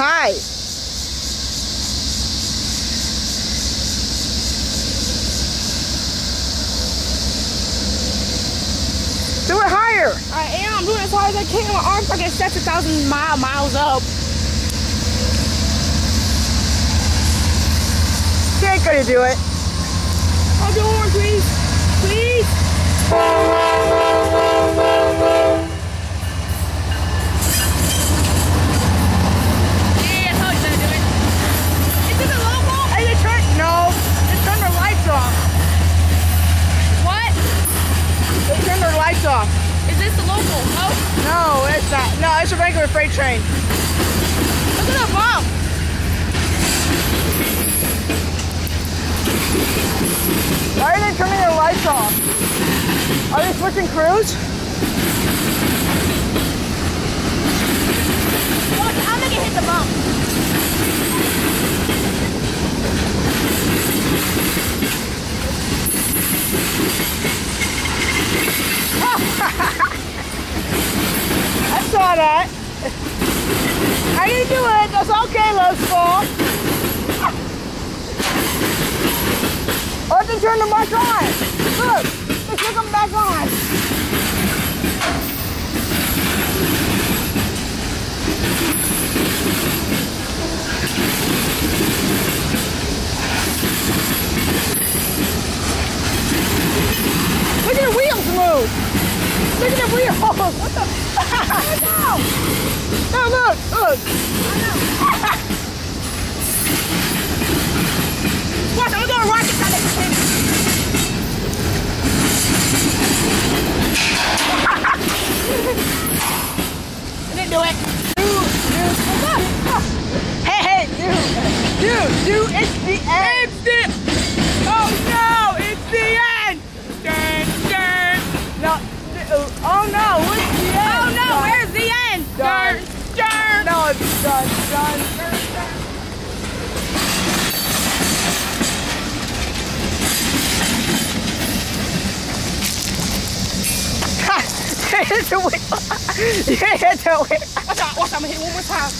High. Do it higher. I am. I'm doing as hard as I can. My arms are getting set to 1,000 miles up. She ain't gonna do it. I'll do one, please. Please. Yeah, I told you to do it. Is this a local? Hey, they turned their lights off. What? They turned their lights off. Is this the local? No? No, it's not. No, it's a regular freight train. Look at the bump. Why are they turning their lights off? Are they switching crews? Look, I'm gonna hit the bump. I saw that. How you do it? That's okay, Love's fault. Oh, they turned the march on. Look, they took them back on. Look at the wheels move. Look at the wheels. What the? No, look. Watch, I'm gonna rocket shot at the I didn't do it. Hey, dude, it's the end. Oh no, it's the end. Dun, dun. No, oh no, what's the end? Oh no, Dun, where's the end? dun, Dun. no, it's done. Hit the wheel. You hit the wheel. Watch out, I'm gonna hit one more time.